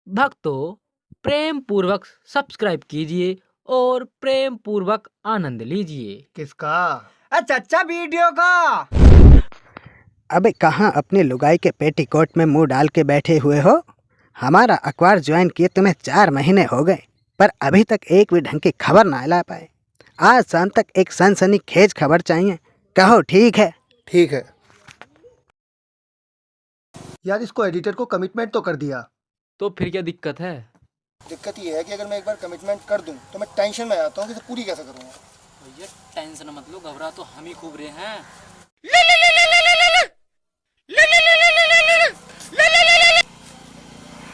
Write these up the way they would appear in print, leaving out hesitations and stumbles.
भक्तों, प्रेम पूर्वक सब्सक्राइब कीजिए और प्रेम पूर्वक आनंद लीजिए। किसका? अच्छा वीडियो का। अबे कहाँ अपनी लुगाई के पेटीकोट में मुंह डाल के बैठे हुए हो? हमारा अखबार ज्वाइन किए तुम्हें 4 महीने हो गए, पर अभी तक एक भी ढंग की खबर ना ला पाए। आज शाम तक एक सनसनीखेज खबर चाहिए। कहो ठीक है? ठीक है यार, इसको एडिटर को कमिटमेंट तो कर दिया। तो फिर क्या दिक्कत है? दिक्कत ये है कि अगर मैं एक बार कमिटमेंट कर दूं तो मैं टेंशन में आता हूँ कि इसे पूरी कैसे करूँगा। भैया टेंशन मत लो, घबरा तो हम ही खूब रहे हैं।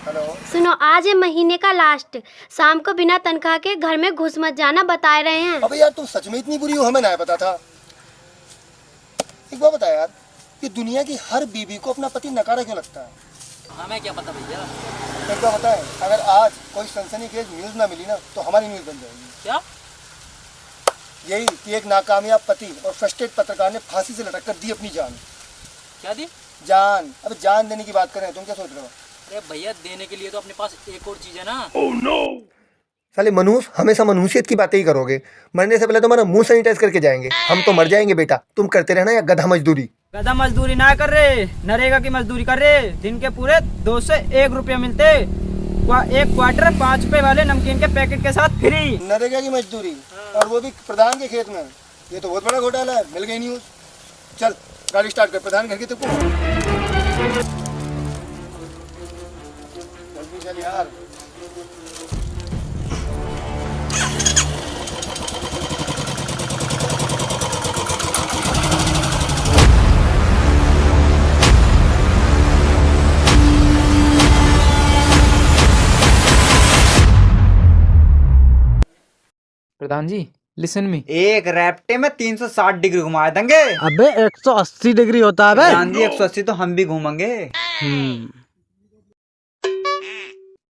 हेलो, सुनो, आज है महीने का लास्ट। शाम को बिना तनख्वाह के घर में घुस मत जाना, बता रहे हैं। अबे यार तुम सच में इतनी बुरी हो, हमें ना पता था। एक बात बता यार, कि दुनिया की हर बीवी को अपना पति नकारा क्यों लगता है? हमें क्या पता भैया। एक बात बताएं, अगर आज कोई सनसनीखेज न्यूज़ ना मिली ना तो हमारी न्यूज़ बन जाएगी। क्या? यही कि एक नाकामयाब पति और फ्रस्ट्रेट पत्रकार ने फांसी से लटक कर दी अपनी जान। क्या दी? जान। अब जान देने की बात करें, तुम क्या सोच रहे हो? अरे भैया, देने के लिए तो अपने पास एक और चीज है ना। साले मनहूस, हमेशा मनहूसियत की बातें ही करोगे। मरने से पहले तुम्हारा मुंह सैनिटाइज करके जाएंगे। हम तो मर जाएंगे बेटा, तुम करते रहना या गधा मजदूरी। गधा मजदूरी ना कर रहे, नरेगा की मजदूरी कर रहे। दिन के पूरे 2 से 1 रुपया मिलते। एक क्वार्टर 5 रुपए वाले नमकीन के पैकेट के साथ फ्री। नरेगा की मजदूरी, और वो भी प्रधान के खेत में। ये तो बहुत बड़ा घोटाला है। मिल गई न्यूज। चल गाड़ी स्टार्ट कर, प्रधान घर की तो जल्दी चल यार। प्रधान जी, लिसन मी। एक रैप्टे में 360 डिग्री घुमा देंगे। अबे 180 डिग्री होता है बे। गांधी 180 तो हम भी घूमेंगे।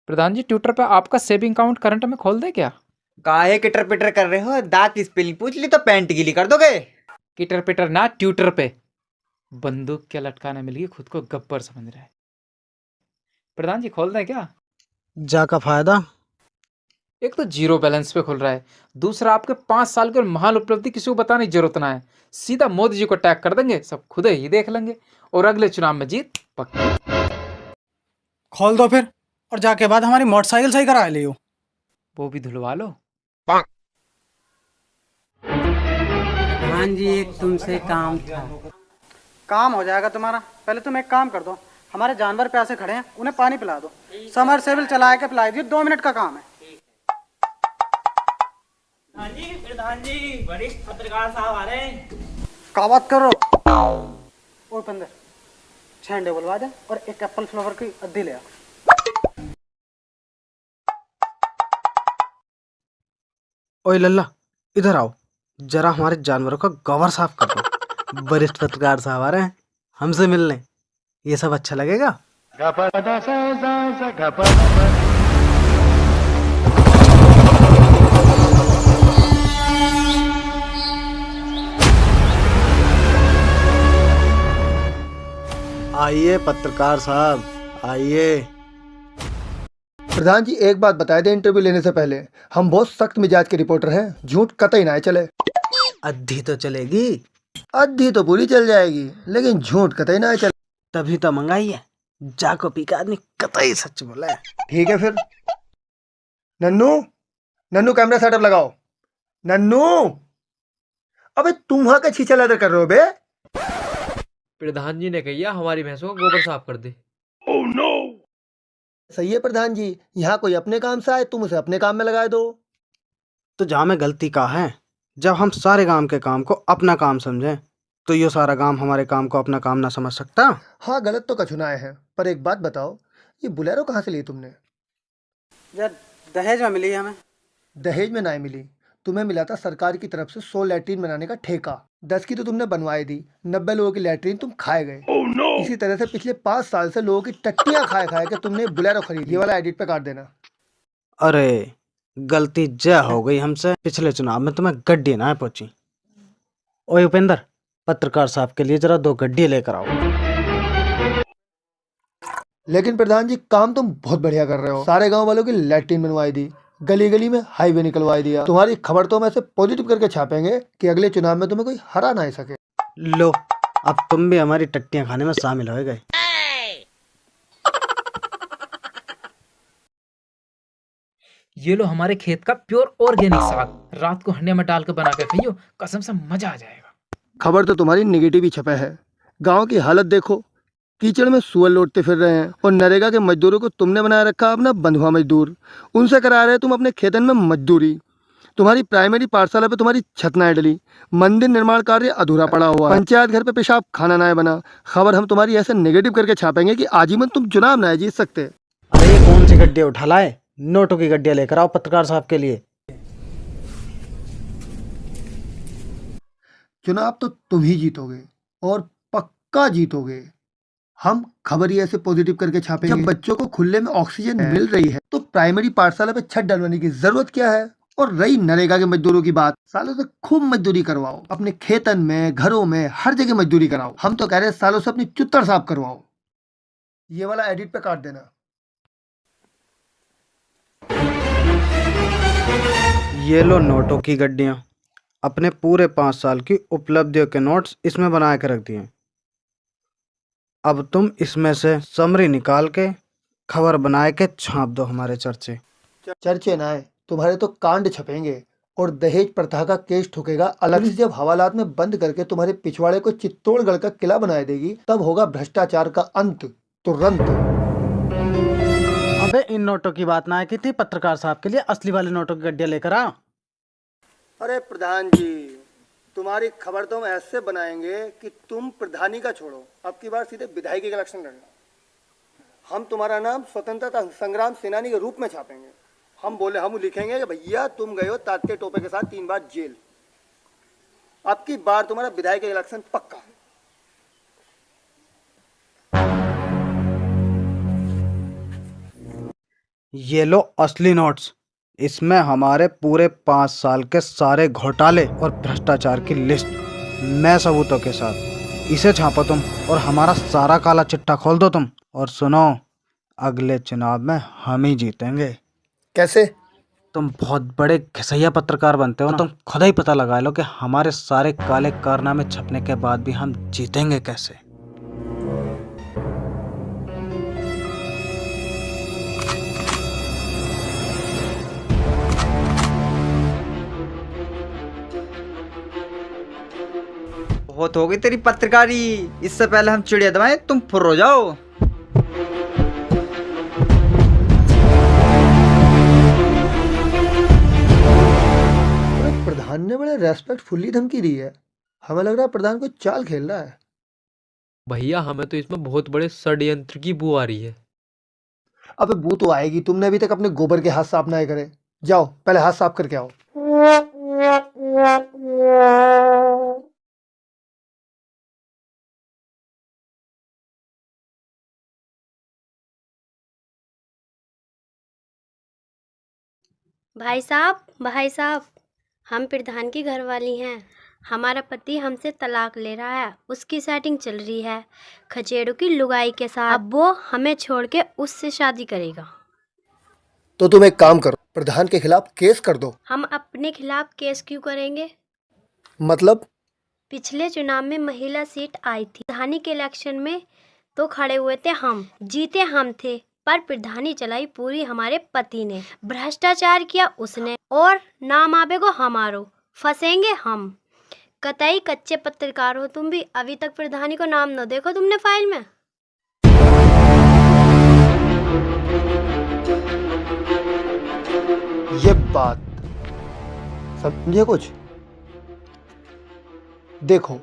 प्रधान जी, ट्विटर पे आपका सेविंग अकाउंट करंट में खोल दे क्या? काहे किटर पिटर कर रहे हो? दांत की स्पेलिंग पूछ ली तो पैंट गीली कर दोगे। किटर पिटर ना, ट्विटर पे। बंदूक क्या लटकाने मिल गई, खुद को गब्बर समझ रहा है। प्रधान जी, खोल दें क्या? जा का फायदा? एक तो जीरो बैलेंस पे खुल रहा है, दूसरा आपके 5 साल की महान उपलब्धि किसी को बताने की जरूरत ना है। सीधा मोदी जी को टैग कर देंगे, सब खुद ही देख लेंगे और अगले चुनाव में जीत पक्की। खोल दो फिर, और जाके बाद हमारी मोटरसाइकिल सही करा लियो। वो भी धुलवा लो। प्रधान जी, एक तुमसे काम था। काम हो जाएगा तुम्हारा। पहले तुम एक काम कर दो, हमारे जानवर प्यासे खड़े हैं, उन्हें पानी पिला दो। समरसेबल चला के पिला दियो, 2 मिनट का काम है। प्रधान जी, वरिष्ठ पत्रकार साहब आ रहे हैं। का बात कर रहे हो? ओ पंदर, 6 अंडे बुलवा दे और एक एप्पल फ्लेवर की अद्धी ले आ। ओए लल्ला, इधर आओ, जरा हमारे जानवरों का गोबर साफ कर दो। वरिष्ठ पत्रकार साहब आ रहे हैं हमसे मिलने, ये सब अच्छा लगेगा। आइए पत्रकार साहब, आइए। प्रधान जी, एक बात बताए दे, इंटरव्यू लेने से पहले हम बहुत सख्त मिजाज के रिपोर्टर हैं। झूठ कतई ना चले। अद्धी तो चलेगी। आधी तो पूरी चल जाएगी, लेकिन झूठ कतई ना चले। तभी तो मंगाई है। जाको पी का आदमी कतई सच बोला है। ठीक है फिर। नन्नू, नन्नू कैमरा सेटअप लगाओ। नन्नू, अबे तुम वहां का छीछा लदर कर रहे हो बे? प्रधान जी ने कहा हमारी भैंसों का गोबर साफ कर दे। सही है प्रधान जी, यहाँ कोई अपने काम से आए तुम उसे अपने काम में लगा दो। तो जहाँ में गलती का है, जब हम सारे गांव के काम को अपना काम समझें, तो ये सारा गांव हमारे काम को अपना काम ना समझ सकता। हाँ, गलत तो कछुनाए हैं, पर एक बात बताओ, ये बुलेरो कहाँ से ली तुमने? यार दहेज में मिली है हमें। दहेज में ना मिली, तुम्हें मिला था सरकार की तरफ से 100 लैट्रीन बनाने का ठेका। 10 की तो तुमने बनवाई दी, 90 लोगों की लैट्रीन तुम खाए गए। इसी तरह से पिछले 5 साल से लोगों की टट्टियां खाए खाए के तुमने बुलेरो खरीदी। ये वाला एडिट पे काट देना। अरे गलती जय हो गई हमसे, पिछले चुनाव में तुम्हें गड्डी ना पहुंची। ओए उपेंद्र, पत्रकार साहब के लिए जरा 2 गड्डी लेकर आओ। लेकिन प्रधान जी काम तुम बहुत बढ़िया कर रहे हो। सारे गांव वालों की लैट्रिन बनवाई दी, गली गली में हाईवे निकलवाई दिया। तुम्हारी खबर तो हम ऐसे पॉजिटिव करके छापेंगे कि अगले चुनाव में तुम्हें कोई हरा ना सके। लो, अब तुम भी हमारी टट्टियां खाने में शामिल हो गए। ये लो हमारे खेत का प्योर ऑर्गेनिक साग, रात को हंडिया में डाल के बना के खाइयो, कसम से मजा आ जाएगा। खबर तो तुम्हारी नेगेटिव ही छपे है। गांव की हालत देखो, कीचड़ में सुअर लौटते फिर रहे हैं और नरेगा के मजदूरों को तुमने बनाया रखा अपना बंधुआ मजदूर। उनसे करा रहे तुम अपने खेतन में मजदूरी। तुम्हारी प्राइमरी पाठशाला पे तुम्हारी छत ना डली, मंदिर निर्माण कार्य अधूरा पड़ा हुआ, पंचायत घर पे पेशाब खाना ना बना। खबर हम तुम्हारी ऐसे नेगेटिव करके छापेंगे कि आजीवन तुम चुनाव ना जीत सकते। अरे ये कौन सी गड्डी उठा लाए? नोटों की गड्डियां लेकर आओ पत्रकार साहब के लिए। चुनाव तो तुम ही जीतोगे और पक्का जीतोगे। हम खबर ही ऐसे पॉजिटिव करके छापेंगे। जब बच्चों को खुले में ऑक्सीजन मिल रही है तो प्राइमरी पाठशाला पे छत डलवाने की जरूरत क्या है। और रही नरेगा के मजदूरों की बात, सालों से खूब मजदूरी करवाओ, अपने खेतन में, घरों में, हर जगह मजदूरी कराओ। हम तो कह रहे हैं सालों से अपनी चुत्तर साफ करवाओ। ये वाला एडिट पे काट देना। ये लो नोटों की गड्डियां, अपने पूरे 5 साल की उपलब्धियों के नोट्स इसमें बना के रख दिए। अब तुम इसमें से समरी निकाल के खबर बनाए के छाप दो हमारे चर्चे। चर्चे ना आए, तुम्हारे तो कांड छपेंगे और दहेज प्रथा का केस ठुकेगा अलग। पुलिस जब हवालात में बंद करके तुम्हारे पिछवाड़े को चित्तौड़गढ़ का किला बना देगी, तब होगा भ्रष्टाचार का अंत तुरंत। अबे इन नोटों की बात ना की थी पत्रकार साहब के लिए, असली वाले नोटों की गड्डियां लेकर आ। अरे प्रधान जी, तुम्हारी खबर तो हम ऐसे बनाएंगे कि तुम प्रधानी का छोड़ो, अब की बार सीधे विधायकी का इलेक्शन लड़ना। हम तुम्हारा नाम स्वतंत्रता संग्राम सेनानी के रूप में छापेंगे। हम लिखेंगे कि भैया तुम गए हो तात के टोपे के साथ 3 बार जेल। अब की बार तुम्हारा विधायक का इलेक्शन पक्का। ये लो असली नोट्स, इसमें हमारे पूरे 5 साल के सारे घोटाले और भ्रष्टाचार की लिस्ट, मैं सबूतों के साथ। इसे छापो तुम और हमारा सारा काला चिट्ठा खोल दो तुम। और सुनो, अगले चुनाव में हम ही जीतेंगे। कैसे? तुम बहुत बड़े घिसैया पत्रकार बनते हो ना, तुम खुद ही पता लगा लो कि हमारे सारे काले कारनामे छपने के बाद भी हम जीतेंगे कैसे। बहुत हो गई तेरी पत्रकारी, इससे पहले हम चिड़िया दबाएं तुम फुर्र हो जाओ। प्रधान ने बड़े रेस्पेक्टफुली धमकी दी है। हमें लग रहा है प्रधान को चाल खेल रहा है। भैया हमें तो इसमें बहुत बड़े षड्यंत्र की बू आ रही है। अबे बू तो आएगी, तुमने अभी तक अपने गोबर के हाथ साफ ना करे। जाओ पहले हाथ साफ करके आओ। भाई साहब, हम प्रधान की घरवाली हैं। हमारा पति हमसे तलाक ले रहा है, उसकी सेटिंग चल रही है खचेड़ों की लुगाई के साथ। अब वो हमें छोड़ के उससे शादी करेगा। तो तुम एक काम करो, प्रधान के खिलाफ केस कर दो। हम अपने खिलाफ केस क्यों करेंगे? मतलब? पिछले चुनाव में महिला सीट आई थी, प्रधानी के इलेक्शन में तो खड़े हुए थे हम, जीते हम थे, पर प्रधानी चलाई पूरी हमारे पति ने। भ्रष्टाचार किया उसने और नाम आवे को हमारो, फंसेंगे हम। कतई कच्चे पत्रकार हो तुम भी, अभी तक प्रधानी को नाम न देखो तुमने फाइल में। ये बात समझे कुछ? देखो,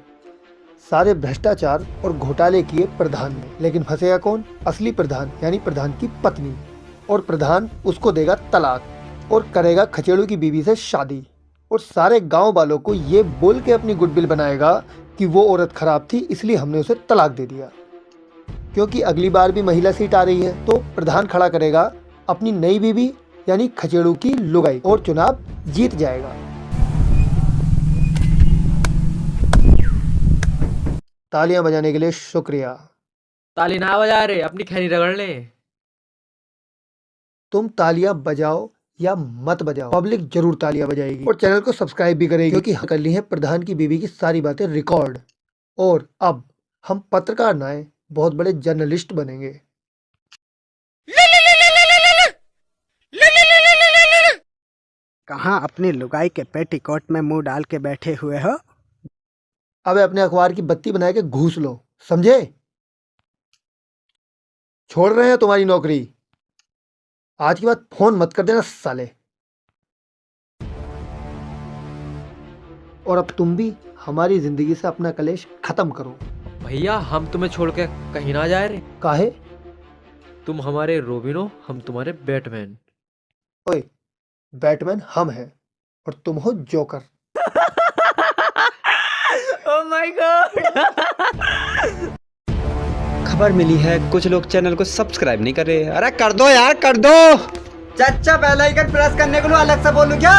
सारे भ्रष्टाचार और घोटाले किए प्रधान ने, लेकिन फंसेगा कौन? असली प्रधान, यानी प्रधान की पत्नी। और प्रधान उसको देगा तलाक और करेगा खचेड़ू की बीवी से शादी। और सारे गांव वालों को ये बोल के अपनी गुडविल बनाएगा कि वो औरत खराब थी, इसलिए हमने उसे तलाक दे दिया। क्योंकि अगली बार भी महिला सीट आ रही है, तो प्रधान खड़ा करेगा अपनी नई बीवी यानी खचेड़ू की लुगाई और चुनाव जीत जाएगा। तालियां बजाने के लिए शुक्रिया। ताली ना बजा रहे, अपनी खैनी रगड़ ले। तुम तालियां बजाओ या मत बजाओ, पब्लिक जरूर तालियां बजाएगी और चैनल को सब्सक्राइब भी करेगी, क्योंकि कर ली है प्रधान की बीवी की सारी बातें रिकॉर्ड। और अब हम पत्रकार ना आए, बहुत बड़े जर्नलिस्ट बनेंगे। कहाँ अपनी लुगाई के पेटीकोट में मुंह डाल के बैठे हुए हो? अबे अपने अखबार की बत्ती बना के घूस लो, समझे? छोड़ रहे हैं तुम्हारी नौकरी। आज के बाद फोन मत कर देना साले। और अब तुम भी हमारी जिंदगी से अपना कलेश खत्म करो। भैया हम तुम्हें छोड़ के कहीं ना जा रहे। काहे? तुम हमारे रोबिन हो, हम तुम्हारे बैटमैन। ओए, बैटमैन हम हैं और तुम हो जोकर। Oh my God. खबर मिली है कुछ लोग चैनल को सब्सक्राइब नहीं कर रहे। अरे कर दो यार, कर दो। चाचा बेल आइकन प्रेस करने के लिए अलग से बोलूं क्या?